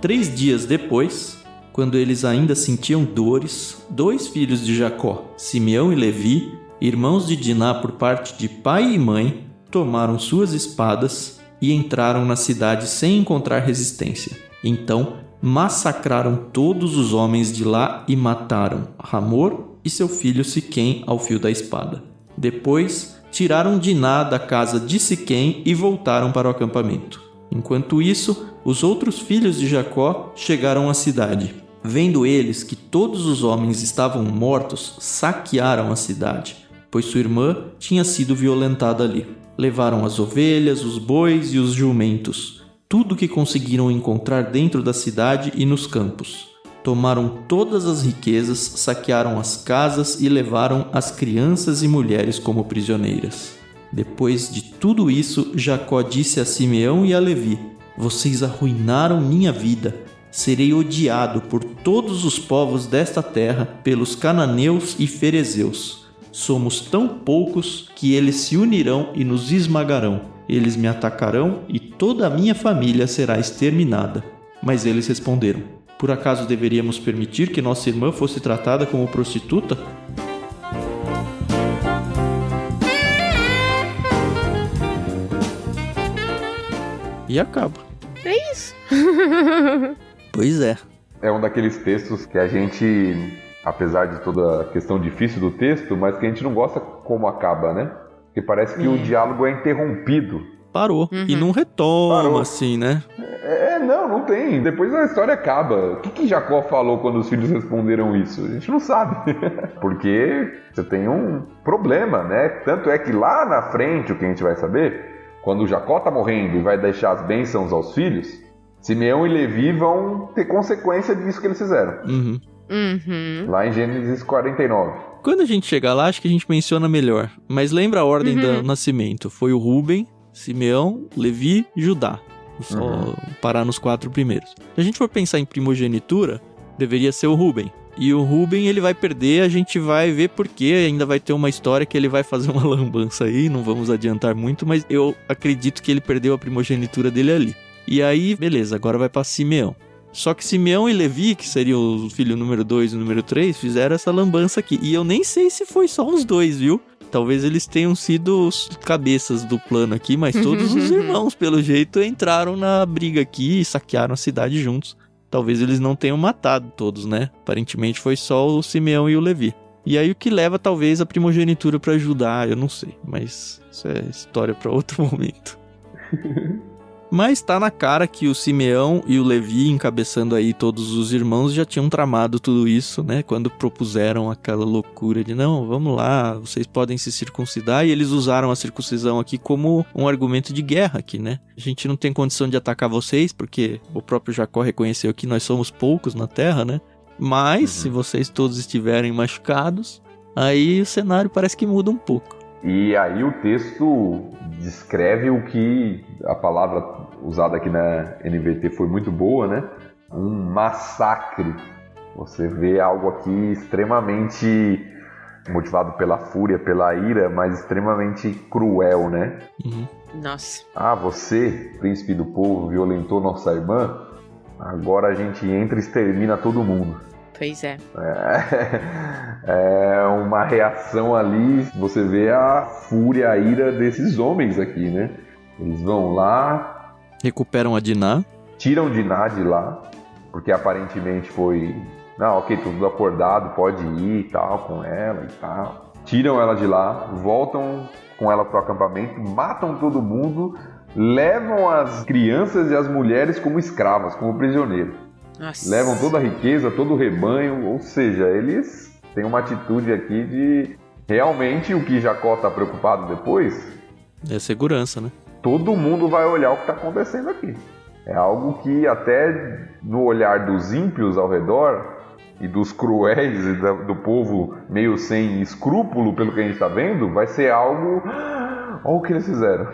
Três dias depois, quando eles ainda sentiam dores, 2 filhos de Jacó, Simeão e Levi, irmãos de Diná por parte de pai e mãe, tomaram suas espadas e entraram na cidade sem encontrar resistência. Então, massacraram todos os homens de lá e mataram Hamor e seu filho Siquém ao fio da espada. Depois, tiraram Diná da casa de Siquém e voltaram para o acampamento. Enquanto isso, os outros filhos de Jacó chegaram à cidade. Vendo eles que todos os homens estavam mortos, saquearam a cidade, pois sua irmã tinha sido violentada ali. Levaram as ovelhas, os bois e os jumentos, tudo que conseguiram encontrar dentro da cidade e nos campos. Tomaram todas as riquezas, saquearam as casas e levaram as crianças e mulheres como prisioneiras. Depois de tudo isso, Jacó disse a Simeão e a Levi: "Vocês arruinaram minha vida. Serei odiado por todos os povos desta terra, pelos cananeus e ferezeus. Somos tão poucos que eles se unirão e nos esmagarão. Eles me atacarão e toda a minha família será exterminada." Mas eles responderam: "Por acaso deveríamos permitir que nossa irmã fosse tratada como prostituta?" E acaba. É isso. Pois é. É um daqueles textos que a gente, apesar de toda a questão difícil do texto, mas que a gente não gosta como acaba, né? Porque parece que o diálogo é interrompido. Parou. E não retoma, Parou. assim, né? Não tem. Depois a história acaba. O que Jacó falou quando os filhos responderam isso? A gente não sabe. Porque você tem um problema, né? Tanto é que lá na frente, o que a gente vai saber, quando Jacó está morrendo e vai deixar as bênçãos aos filhos, Simeão e Levi vão ter consequência disso que eles fizeram. Uhum. Lá em Gênesis 49. Quando a gente chegar lá, acho que a gente menciona melhor. Mas lembra a ordem do nascimento. Foi o Rúben, Simeão, Levi e Judá. Só parar nos 4 primeiros. Se a gente for pensar em primogenitura, deveria ser o Rúben. E o Rúben, ele vai perder, a gente vai ver por quê. Ainda vai ter uma história que ele vai fazer uma lambança aí, não vamos adiantar muito, mas eu acredito que ele perdeu a primogenitura dele ali. E aí, beleza, agora vai pra Simeão. Só que Simeão e Levi, que seriam o filho número 2 e o número 3, fizeram essa lambança aqui. E eu nem sei se foi só os dois, viu? Talvez eles tenham sido os cabeças do plano aqui, mas todos os irmãos, pelo jeito, entraram na briga aqui e saquearam a cidade juntos. Talvez eles não tenham matado todos, né? Aparentemente foi só o Simeão e o Levi. E aí o que leva talvez a primogenitura pra Judá, eu não sei. Mas isso é história pra outro momento. Mas tá na cara que o Simeão e o Levi, encabeçando aí todos os irmãos, já tinham tramado tudo isso, né? Quando propuseram aquela loucura de, não, vamos lá, vocês podem se circuncidar. E eles usaram a circuncisão aqui como um argumento de guerra aqui, né? A gente não tem condição de atacar vocês, porque o próprio Jacó reconheceu que nós somos poucos na terra, né? Mas, se vocês todos estiverem machucados, aí o cenário parece que muda um pouco. E aí o texto descreve o que a palavra usada aqui na NVT foi muito boa, né? Um massacre. Você vê algo aqui extremamente motivado pela fúria, pela ira, mas extremamente cruel, né? Nossa. Ah, você, príncipe do povo, violentou nossa irmã, agora a gente entra e extermina todo mundo. Pois é. É uma reação ali, você vê a fúria, a ira desses homens aqui, né? Eles vão lá... Recuperam a Diná. Tiram Diná de lá, porque aparentemente foi... Não, ok, tudo acordado, pode ir e tal, com ela e tal. Tiram ela de lá, voltam com ela pro acampamento, matam todo mundo, levam as crianças e as mulheres como escravas, como prisioneiros. Nossa. Levam toda a riqueza, todo o rebanho, ou seja, eles têm uma atitude aqui de... Realmente, o que Jacó está preocupado depois... É segurança, né? Todo mundo vai olhar o que está acontecendo aqui. É algo que até no olhar dos ímpios ao redor e dos cruéis e do povo meio sem escrúpulo, pelo que a gente está vendo, vai ser algo... Olha o que eles fizeram.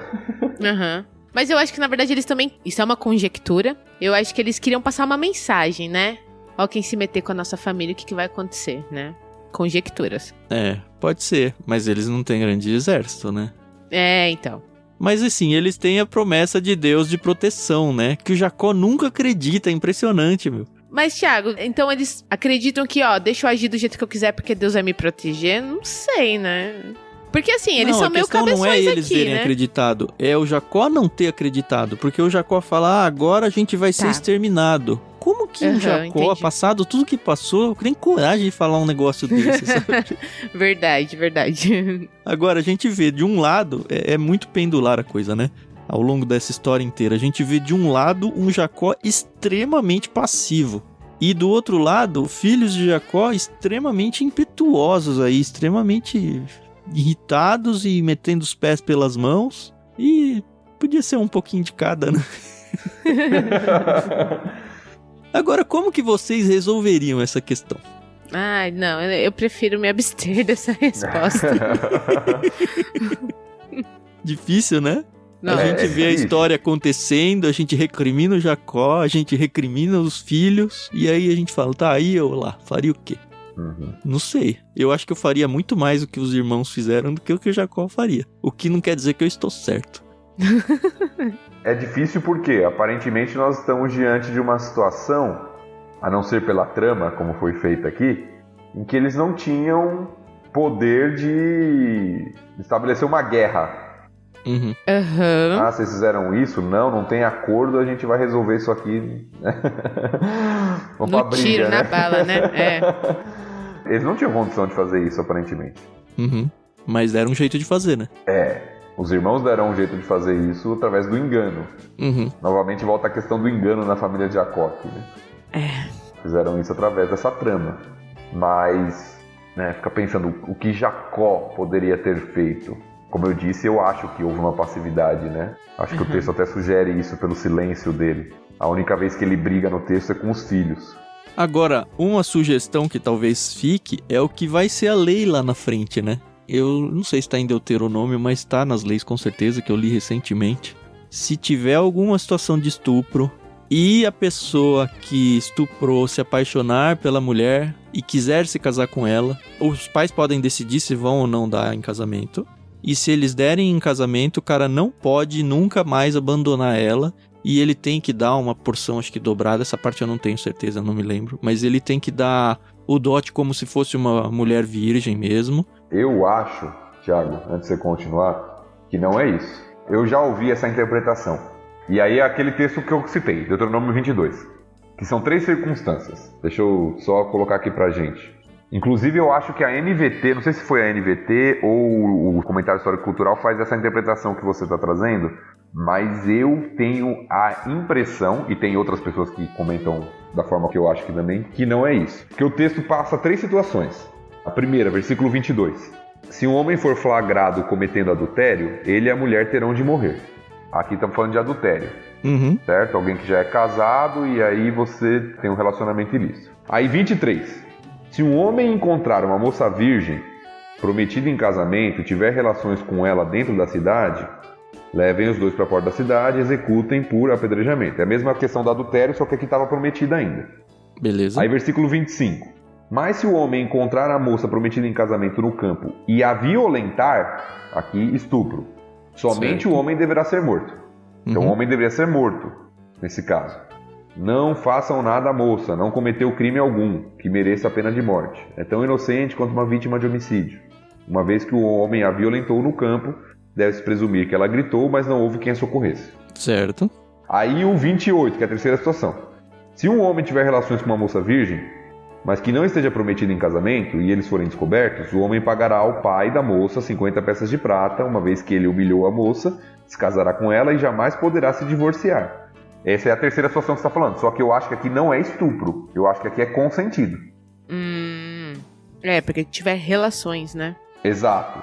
Mas eu acho que, na verdade, eles também... Isso é uma conjectura. Eu acho que eles queriam passar uma mensagem, né? Ó, quem se meter com a nossa família, o que vai acontecer, né? Conjecturas. É, pode ser. Mas eles não têm grande exército, né? É, então. Mas assim, eles têm a promessa de Deus de proteção, né? Que o Jacó nunca acredita, é impressionante, meu. Mas, Thiago, então eles acreditam que, ó, deixa eu agir do jeito que eu quiser porque Deus vai me proteger? Não sei, né? Porque assim, eles são meio cabeções aqui, né? Não é eles terem acreditado, é o Jacó não ter acreditado. Porque o Jacó fala, agora a gente vai ser exterminado. Como que o Jacó, passado tudo que passou, tem coragem de falar um negócio desse, sabe? Verdade. Agora, a gente vê, de um lado, é muito pendular a coisa, né? Ao longo dessa história inteira, a gente vê de um lado um Jacó extremamente passivo. E do outro lado, filhos de Jacó extremamente impetuosos aí, extremamente... irritados e metendo os pés pelas mãos. E podia ser um pouquinho de cada, né? Agora, como que vocês resolveriam essa questão? Ai, não, eu prefiro me abster dessa resposta. Difícil, né? Não, a gente vê a história acontecendo, a gente recrimina o Jacó, a gente recrimina os filhos, e aí a gente fala, tá, aí eu lá, faria o quê? Não sei. Eu acho que eu faria muito mais o que os irmãos fizeram do que o Jacó faria. O que não quer dizer que eu estou certo. É difícil porque, aparentemente, nós estamos diante de uma situação, a não ser pela trama, como foi feita aqui, em que eles não tinham poder de estabelecer uma guerra. Ah, vocês fizeram isso? Não tem acordo, a gente vai resolver isso aqui. Vamos no pra briga, tiro, né? na bala, né? Eles não tinham condição de fazer isso, aparentemente. Mas deram um jeito de fazer, né? Os irmãos deram um jeito de fazer isso através do engano. Novamente volta a questão do engano na família de Jacó aqui, né? Fizeram isso através dessa trama. Mas, né, fica pensando o que Jacó poderia ter feito. Como eu disse, eu acho que houve uma passividade, né? Acho que o texto até sugere isso pelo silêncio dele. A única vez que ele briga no texto é com os filhos. Agora, uma sugestão que talvez fique é o que vai ser a lei lá na frente, né? Eu não sei se está em Deuteronômio, mas está nas leis com certeza, que eu li recentemente. Se tiver alguma situação de estupro e a pessoa que estuprou se apaixonar pela mulher e quiser se casar com ela, os pais podem decidir se vão ou não dar em casamento. E se eles derem em casamento, o cara não pode nunca mais abandonar ela. E ele tem que dar uma porção, acho que dobrada, essa parte eu não tenho certeza, não me lembro. Mas ele tem que dar o dote como se fosse uma mulher virgem mesmo. Eu acho, Thiago, antes de você continuar, que não é isso. Eu já ouvi essa interpretação. E aí é aquele texto que eu citei, Deuteronômio 22, que são 3 circunstâncias. Deixa eu só colocar aqui pra gente. Inclusive eu acho que a NVT, não sei se foi a NVT ou o Comentário Histórico Cultural faz essa interpretação que você está trazendo, mas eu tenho a impressão, e tem outras pessoas que comentam da forma que eu acho que também, que não é isso. Porque o texto passa 3 situações. A primeira, versículo 22. Se um homem for flagrado cometendo adultério, ele e a mulher terão de morrer. Aqui estamos falando de adultério, certo? Alguém que já é casado e aí você tem um relacionamento ilícito. Aí 23. Se um homem encontrar uma moça virgem prometida em casamento e tiver relações com ela dentro da cidade, levem os dois para a porta da cidade e executem por apedrejamento. É a mesma questão do adultério, só que aqui estava prometida ainda. Beleza. Aí versículo 25. Mas se o homem encontrar a moça prometida em casamento no campo e a violentar, aqui estupro, somente certo. O homem deverá ser morto. Então o homem deveria ser morto, nesse caso. Não façam nada à moça, não cometeu crime algum que mereça a pena de morte. É tão inocente quanto uma vítima de homicídio. Uma vez que o homem a violentou no campo, deve-se presumir que ela gritou, mas não houve quem a socorresse. Certo. Aí o 28, que é a terceira situação. Se um homem tiver relações com uma moça virgem, mas que não esteja prometida em casamento, e eles forem descobertos, o homem pagará ao pai da moça 50 peças de prata, uma vez que ele humilhou a moça, se casará com ela e jamais poderá se divorciar. Essa é a terceira situação que você está falando. Só que eu acho que aqui não é estupro. Eu acho que aqui é consentido. É, porque tiver relações, né? Exato.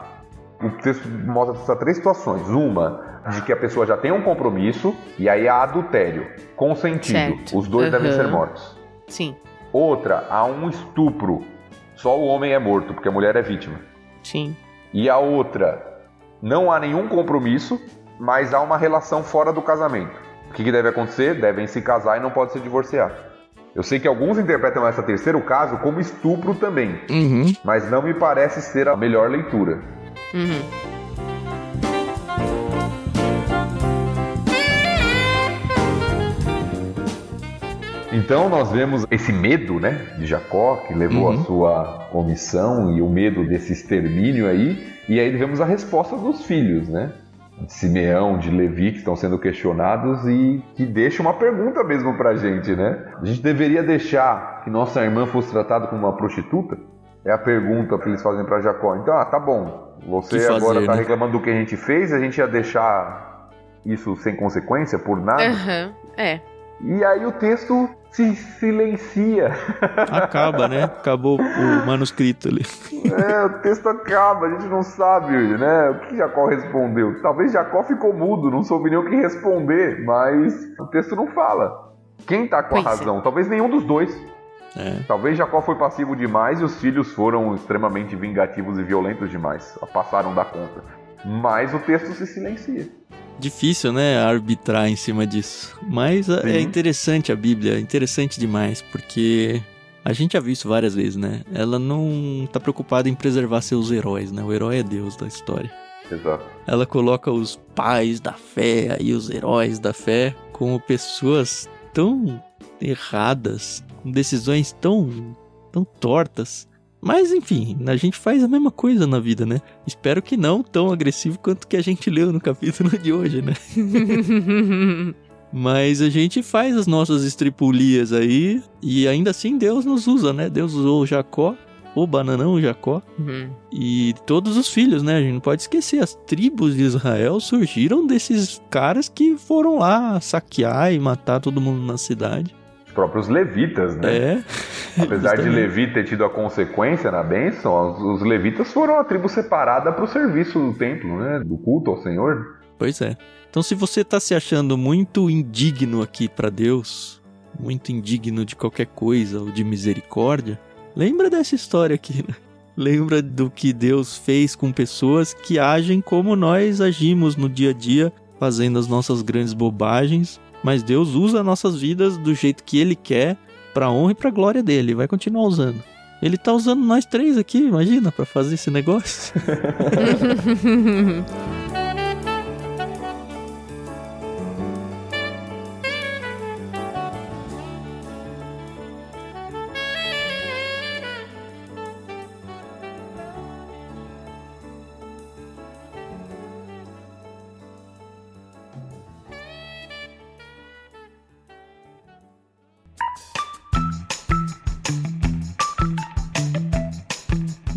O texto mostra essas 3 situações. Uma, de que a pessoa já tem um compromisso, e aí há adultério. Consentido. Certo. Os dois devem ser mortos. Sim. Outra, há um estupro. Só o homem é morto, porque a mulher é vítima. Sim. E a outra, não há nenhum compromisso, mas há uma relação fora do casamento. O que deve acontecer? Devem se casar e não podem se divorciar. Eu sei que alguns interpretam esse terceiro caso como estupro também, mas não me parece ser a melhor leitura. Então nós vemos esse medo, né, de Jacó, que levou a sua omissão e o medo desse extermínio aí, e aí vemos a resposta dos filhos, né? De Simeão, de Levi, que estão sendo questionados e que deixa uma pergunta mesmo pra gente, né? A gente deveria deixar que nossa irmã fosse tratada como uma prostituta? É a pergunta que eles fazem pra Jacó. Então, tá bom, você agora tá reclamando do que a gente fez, a gente ia deixar isso sem consequência, por nada? É. E aí o texto se silencia. Acaba, né? Acabou o manuscrito ali. O texto acaba, a gente não sabe, né? O que Jacó respondeu. Talvez Jacó ficou mudo, não soube nem o que responder, mas o texto não fala. Quem tá com a razão? Talvez nenhum dos dois. Talvez Jacó foi passivo demais e os filhos foram extremamente vingativos e violentos demais. Passaram da conta. Mas o texto se silencia. Difícil, né, arbitrar em cima disso. Mas é interessante a Bíblia, é interessante demais, porque a gente já viu isso várias vezes, né? Ela não tá preocupada em preservar seus heróis, né? O herói é Deus da história. Exato. Ela coloca os pais da fé e os heróis da fé como pessoas tão erradas, com decisões tão tortas. Mas, enfim, a gente faz a mesma coisa na vida, né? Espero que não tão agressivo quanto que a gente leu no capítulo de hoje, né? Mas a gente faz as nossas estripulias aí e ainda assim Deus nos usa, né? Deus usou Jacó, o bananão Jacó, e todos os filhos, né? A gente não pode esquecer, as tribos de Israel surgiram desses caras que foram lá saquear e matar todo mundo na cidade. próprios levitas, né? Apesar de Levi ter tido a consequência na bênção, os levitas foram a tribo separada para o serviço do templo, né? Do culto ao Senhor. Pois é. Então, se você está se achando muito indigno aqui para Deus, muito indigno de qualquer coisa ou de misericórdia, lembra dessa história aqui, né? Lembra do que Deus fez com pessoas que agem como nós agimos no dia a dia, fazendo as nossas grandes bobagens, mas Deus usa nossas vidas do jeito que Ele quer, para a honra e para a glória dele, vai continuar usando. Ele tá usando nós três aqui, imagina, para fazer esse negócio.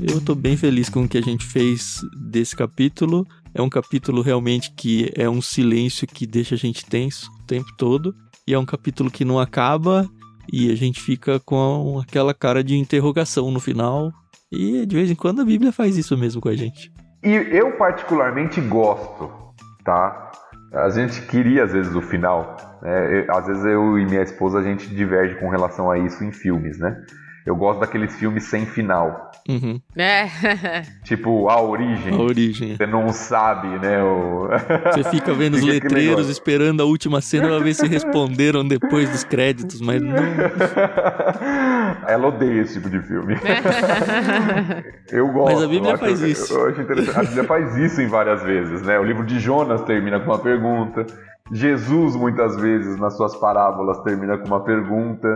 Eu tô bem feliz com o que a gente fez desse capítulo. É um capítulo realmente que é um silêncio que deixa a gente tenso o tempo todo. E é um capítulo que não acaba e a gente fica com aquela cara de interrogação no final. E de vez em quando a Bíblia faz isso mesmo com a gente. E eu particularmente gosto, tá? A gente queria às vezes o final, né? Às vezes eu e minha esposa a gente diverge com relação a isso em filmes, né? Eu gosto daqueles filmes sem final. Uhum. Tipo, A Origem. A Origem. Você não sabe, né? Você fica vendo os letreiros, esperando a última cena pra ver se responderam depois dos créditos, mas não... Ela odeia esse tipo de filme. Eu gosto. Mas a Bíblia faz isso. Eu acho interessante. A Bíblia faz isso em várias vezes, né? O livro de Jonas termina com uma pergunta. Jesus, muitas vezes, nas suas parábolas, termina com uma pergunta.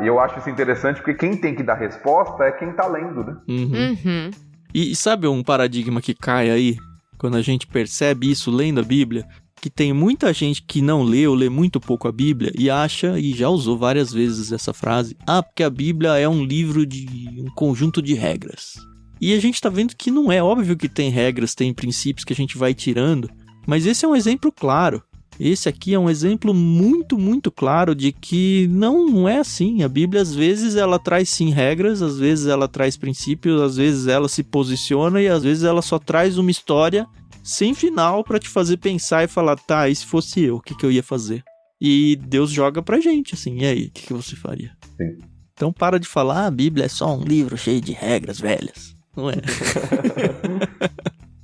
E eu acho isso interessante porque quem tem que dar resposta é quem tá lendo, né? Uhum. E sabe um paradigma que cai aí? Quando a gente percebe isso lendo a Bíblia, que tem muita gente que não lê ou lê muito pouco a Bíblia e acha, e já usou várias vezes essa frase, porque a Bíblia é um livro de um conjunto de regras. E a gente tá vendo que não é óbvio que tem regras, tem princípios que a gente vai tirando, mas esse é um exemplo claro. Esse aqui é um exemplo muito, muito claro de que não é assim. A Bíblia, às vezes, ela traz sim regras, às vezes ela traz princípios, às vezes ela se posiciona e às vezes ela só traz uma história sem final pra te fazer pensar e falar, tá, e se fosse eu, o que eu ia fazer? E Deus joga pra gente, assim, e aí, o que você faria? Sim. Então para de falar, a Bíblia é só um livro cheio de regras velhas. Não é?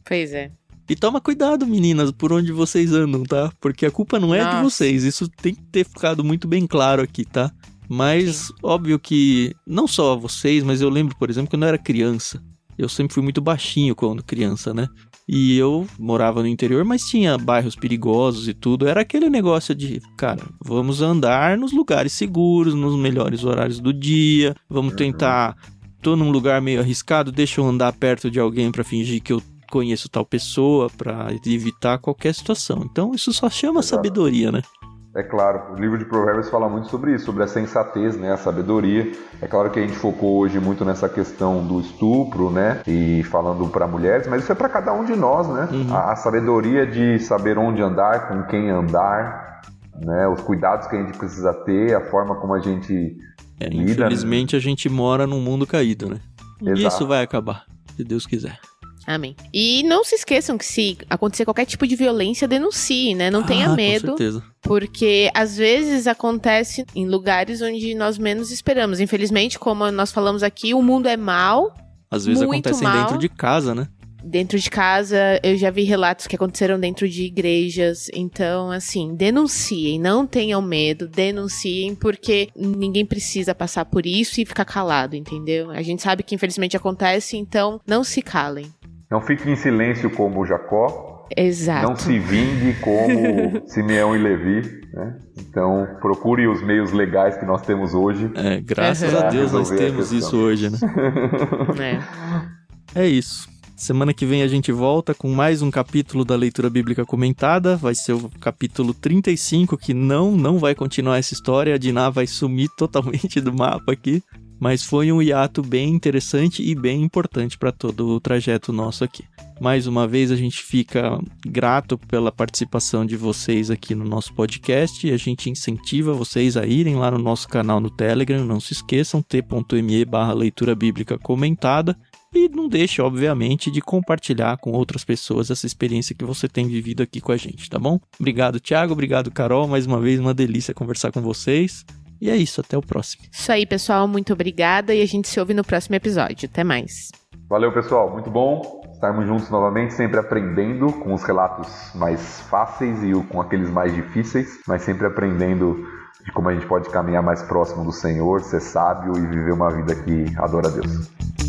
Pois é. E toma cuidado, meninas, por onde vocês andam, tá? Porque a culpa não é de vocês. Isso tem que ter ficado muito bem claro aqui, tá? Mas, óbvio que, não só vocês, mas eu lembro, por exemplo, quando eu era criança. Eu sempre fui muito baixinho quando criança, né? E eu morava no interior, mas tinha bairros perigosos e tudo. Era aquele negócio de, cara, vamos andar nos lugares seguros, nos melhores horários do dia. Vamos tentar, tô num lugar meio arriscado, deixa eu andar perto de alguém pra fingir que eu conheço tal pessoa, pra evitar qualquer situação. Então isso só chama sabedoria, né? É claro, o livro de Provérbios fala muito sobre isso, sobre a sensatez, né, a sabedoria. É claro que a gente focou hoje muito nessa questão do estupro, né, e falando para mulheres, mas isso é para cada um de nós, né? Uhum. A sabedoria de saber onde andar, com quem andar, né, os cuidados que a gente precisa ter, a forma como a gente lida. Infelizmente a gente mora num mundo caído, né? Exato. E isso vai acabar, se Deus quiser. Amém. E não se esqueçam que se acontecer qualquer tipo de violência, denuncie, né? Não tenha medo. Com certeza. Porque às vezes acontece em lugares onde nós menos esperamos. Infelizmente, como nós falamos aqui, o mundo é mau. Às vezes muito acontecem mal. dentro de casa, né? Dentro de casa, eu já vi relatos que aconteceram dentro de igrejas. Então, assim, denunciem, não tenham medo, denunciem, porque ninguém precisa passar por isso e ficar calado, entendeu? A gente sabe que infelizmente acontece, então não se calem. Não fique em silêncio como Jacó. Exato. Não se vingue como Simeão e Levi, né? Então, procure os meios legais que nós temos hoje. Graças a Deus nós temos isso hoje, né? É isso. Semana que vem a gente volta com mais um capítulo da leitura bíblica comentada. Vai ser o capítulo 35, que não vai continuar essa história. A Diná vai sumir totalmente do mapa aqui. Mas foi um hiato bem interessante e bem importante para todo o trajeto nosso aqui. Mais uma vez, a gente fica grato pela participação de vocês aqui no nosso podcast e a gente incentiva vocês a irem lá no nosso canal no Telegram. Não se esqueçam, t.me/leitura bíblica comentada. E não deixe, obviamente, de compartilhar com outras pessoas essa experiência que você tem vivido aqui com a gente, tá bom? Obrigado, Thiago. Obrigado, Carol. Mais uma vez, uma delícia conversar com vocês. E é isso, até o próximo. Isso aí, pessoal. Muito obrigada e a gente se ouve no próximo episódio. Até mais. Valeu, pessoal. Muito bom estarmos juntos novamente, sempre aprendendo com os relatos mais fáceis e com aqueles mais difíceis, mas sempre aprendendo de como a gente pode caminhar mais próximo do Senhor, ser sábio e viver uma vida que adora a Deus.